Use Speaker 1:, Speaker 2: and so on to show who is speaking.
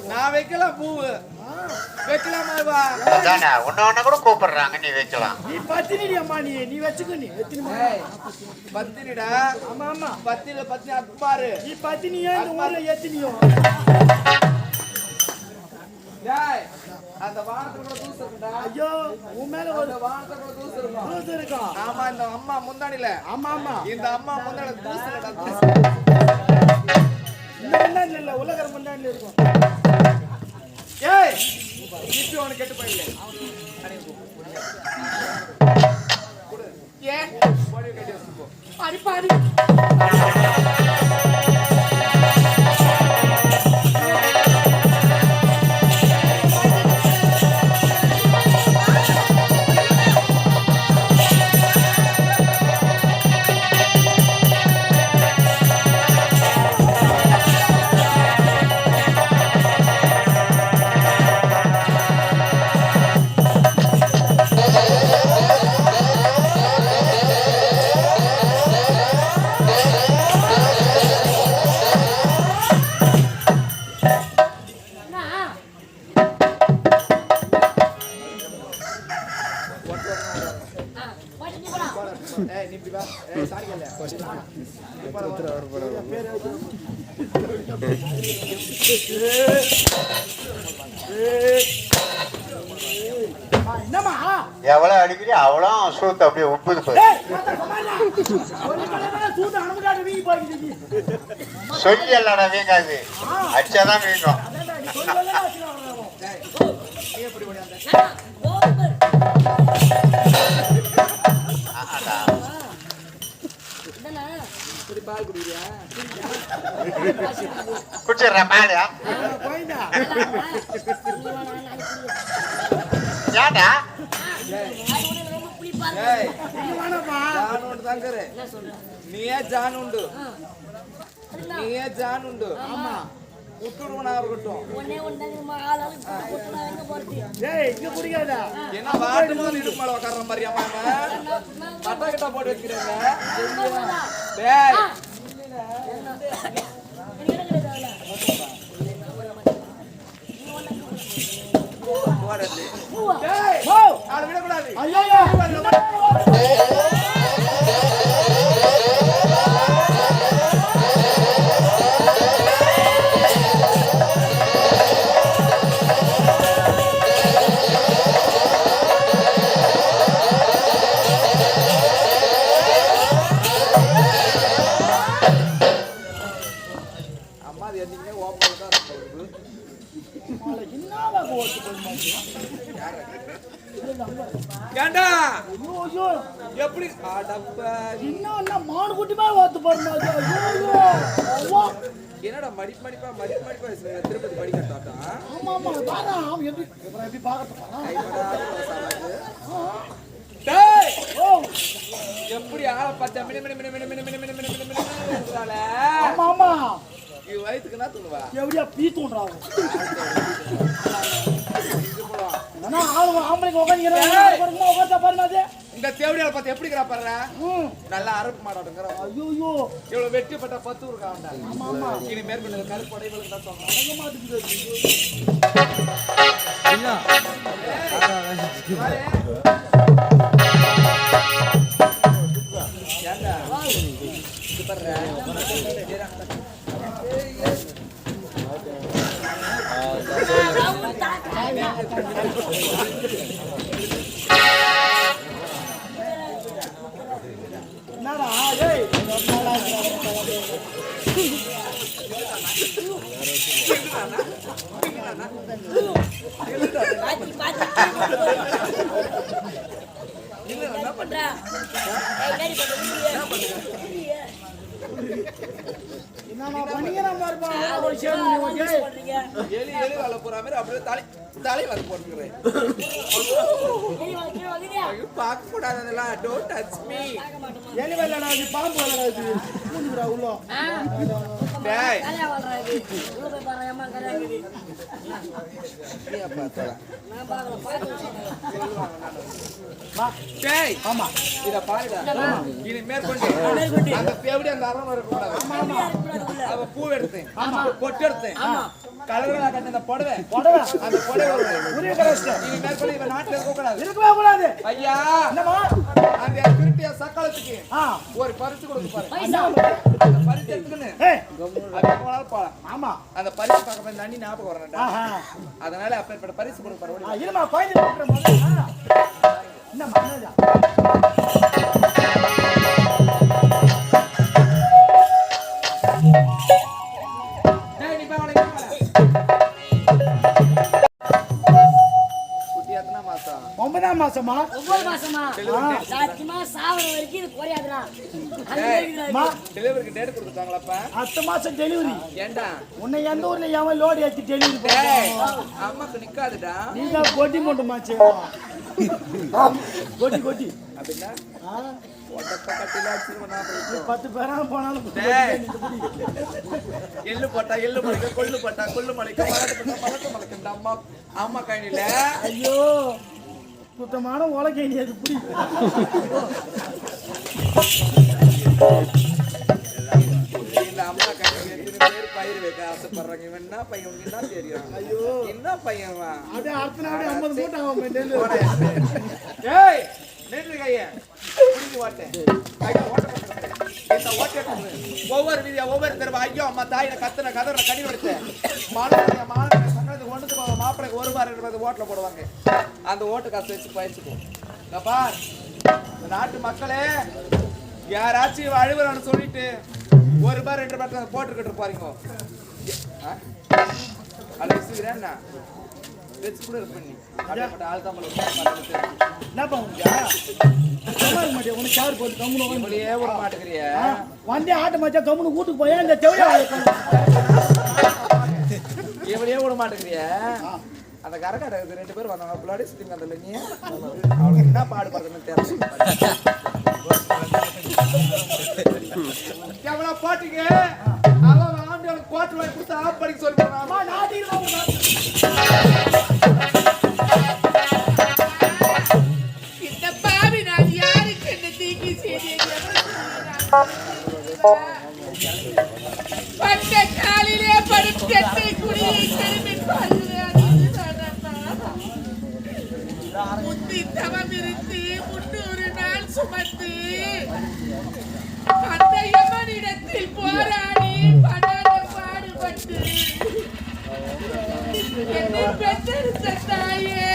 Speaker 1: நான் வைக்கலாம் பூவு வைக்கலாமா
Speaker 2: அதானே ஒன்னு கூட கூப்பிடுறாங்க நீ வைக்கலாம்
Speaker 3: நீ பத்தினி அம்மா நீ வச்சுக்கோ நீ
Speaker 1: பத்தினிடா
Speaker 3: ஆமா ஆமா
Speaker 1: பத்தினில பத்தினி அப்பாரு
Speaker 3: நீ பத்தினியா இந்த ஊர்ல எத்தினியோ
Speaker 1: டேய் அந்த வானத்துல கூட தூசு இருக்குடா
Speaker 3: ஐயோ உன் மேல ஒரு
Speaker 1: வானத்துல கூட தூசு இருக்கும்
Speaker 3: தூசு இருக்கும்
Speaker 1: ஆமா இந்த அம்மா முந்தானில
Speaker 3: ஆமா ஆமா
Speaker 1: இந்த அம்மா முந்தானில தூசு
Speaker 3: இல்ல உலகர முந்தானில இருக்கும்
Speaker 1: ஏய் இப்ப அவன கெட்டு போயிடல ஏ பாடி கட்டி வச்சுக்கோ
Speaker 3: பாடி பாடி
Speaker 2: எவ்வளவு அடிக்கிறீ அவ்வளோ சூத்து அப்படியே உப்புது போய் சொல்லி எல்லாடா வீங்காது அடிச்சாதான் வீங்கும் குடிச்சிடுறேன் பாலியா ஏண்டா
Speaker 1: நீயே ஜானுண்டு நீயே ஜானுண்டு ஆமா உட்டுடுவனா இருக்கட்டும்
Speaker 3: இங்க குடிக்காதா
Speaker 1: என்ன வாட்டு முதல் இடுப்பு மேல உட்கார்ற மாதிரி அம்மா பட்டா கிட்ட போட்டு வைக்கிறேங்க டேய் விடக்கூடாது அம்மா அது எதுவுமே ஓப்பன் தான் கேண்டா எப்படி
Speaker 3: மாடு குட்டி மாதிரி வாத்து பாருங்க
Speaker 1: என்னடா மடிப்பா திருப்பதி படிக்கட்டாட்டா
Speaker 3: ஆமா ஆமா பாரு அவன் எப்படி
Speaker 1: எப்படி ஆள பார்த்தா
Speaker 3: ஆமா ஆமா
Speaker 1: வயிற்றுக்கு என்ன தூணுவா
Speaker 3: எப்படியா பீ தூண்டுறாங்க ஆம்பளைக்கு உட்காந்து
Speaker 1: இந்த தேவடியால பார்த்து எப்படிங்கிறா பாரு நல்லா அரப்பு மாட்டாட்டுங்கிற
Speaker 3: ஐயோ
Speaker 1: இவ்வளவு வெட்டிப்பட்ட 10 இருக்கா இனி மேற்கொண்டு கருப்பு படைகளுக்கு தான்
Speaker 3: பாம்பு பூந்துக்குடா உள்ள.
Speaker 1: டேய்
Speaker 4: கல்யா வாழ்றாரு உள்ள போய் பாரு அம்மா கல்யா இருக்குது
Speaker 1: நீ பார்த்தா
Speaker 4: நான் பாக்குறேன்
Speaker 1: டேய்
Speaker 3: ஆமா.
Speaker 1: இத பாருடா இனி மேற்கொண்டு அந்த பேவடி அந்த அறம் வர கூடாது அவ பூ எடுத்து பொட்டு எடுத்து கலரா கட்ட அந்த புடவை அந்த புடவை
Speaker 3: உரிய கரெக்ட்.
Speaker 1: இனி மேற்கொண்டு இவ நாட்டுல இருக்க கூடாது
Speaker 3: இருக்கவே கூடாது.
Speaker 1: ஐயா
Speaker 3: என்னம்மா?
Speaker 1: அந்த திருட்டிய சக்காலத்துக்கு
Speaker 3: ஆ.
Speaker 1: ஒரு பரிசு கொடுத்து பாரு
Speaker 4: பைசா
Speaker 1: அந்த பரிசு எடுத்துக்கன்னு
Speaker 3: ஏய்.
Speaker 1: அப்ப போனாலும் போலாம்
Speaker 3: ஆமா.
Speaker 1: அந்த பரிசு பார்க்க போய் நன்னி ஞாபகம் வரணும்டா
Speaker 3: ஆஹா.
Speaker 1: அதனால அப்பேற்பட்ட பரிசு கொடுக்க பாரு ஓடி.
Speaker 3: இருமா கோயில் போட்டுற முதல்ல. என்ன மன்னதா?
Speaker 1: டேய் நீ போய் அவனை குட்டி எத்தனை மாசம்
Speaker 3: 9ஆம் மாசமா?
Speaker 4: 9 மாசமா சத்தியமா சாவர வரைக்கும் இது குறையாதுடா அந்த
Speaker 3: அம்மா,
Speaker 1: டெலிவரிக்கு டேட் கொடுத்துட்டாங்களாப்பா
Speaker 3: அடுத்த மாசம் டெலிவரி.
Speaker 1: ஏண்டா
Speaker 3: உன்னை எந்த ஊர்ல எவன் லோடு ஏத்தி டெலிவரி
Speaker 1: டேய்
Speaker 3: பண்ணுவான்?
Speaker 1: அம்மாக்கு நிக்காதுடா
Speaker 3: நீங்க கொட்டி மட்டுமாச்சு. கொட்டி.
Speaker 1: அப்படின்னா
Speaker 3: ஆ,
Speaker 1: ஒட்டப்ப கட்டில அடிச்சிருவா
Speaker 3: 10 பேரா போனாலும்
Speaker 1: டேய் எள்ளு போட்டா எள்ளு மலைக்க கொள்ளு போட்டா கொள்ளு மலைக்க மலக்க மலக்கண்டா அம்மா அம்மா கையில
Speaker 3: ஐயோ சுத்தமான உலகை நீ அது பிடிக்கும்.
Speaker 1: இல்ல அம்மா கையில எத்தனை பேர் பயிர் வைக்க ஆசைப்படுறாங்க இவன் என்ன பையன் உனக்கு என்ன தெரியும் ஐயோ என்ன பையன்
Speaker 3: அப்படியே அடுத்த நாளே 50 மூட்டை ஆகும் டெலிவரி.
Speaker 1: ஏய் நின்று கைய புடிங்க வாட்டேன் கைய ஓட்ட இந்த ஓட்ட ஒவ்வொரு வீதியா ஒவ்வொரு தடவை ஐயோ அம்மா தாயின கத்துன கதற கடி வடுத்து மாலை சங்கரத்துக்கு ஒண்ணுக்கு மாப்பிளைக்கு ஒரு பார் 2 பார் ஓட்டல போடுவாங்க அந்த ஓட்டு காசு வச்சு பயிற்சிக்கோ இந்த பார் இந்த நாட்டு மக்களே யாராச்சும் அழுவுறான்னு சொல்லிட்டு 1 பார் 2 பார் போட்டுக்கிட்டு பாருங்க அழைச்சுக்கிறேன்னா வெச்சு கூட பண்ணி அப்படிப்பட்ட ஆள் தான்
Speaker 3: என்ன பண்ணுங்க? சமாளி மாட்டியா உனக்கு சார் போட்டு கம்முனு
Speaker 1: உங்களையே விட மாட்டேங்கிறிய
Speaker 3: வந்தே ஆட்ட மாச்சா கம்முனு வீட்டுக்கு போய் இந்த செவிலியா
Speaker 1: இவளையே விட மாட்டேங்கிறிய அந்த கரகாட 2 பேர் வந்தாங்க பிள்ளாடி சுத்திங்க அந்த நீ அவளுக்கு என்ன பாடுபடுறதுன்னு தெரியல எவ்வளோ போட்டீங்க அவன் ஆண்டு கோட்டு வாங்கி கொடுத்து ஆப் படிக்க சொல்லி
Speaker 5: இந்த பாவி நான் யாருக்கு என்ன தீங்கி பட்ட காலிலே படுத்தெட்டை குடியை திரும்பி முத்தி தவம் இருந்து 300 நாள் சுமந்து அந்த யமனிடத்தில் போராடி படாத பாடுபட்டு என்னை பெற்றெடுத்த தாயே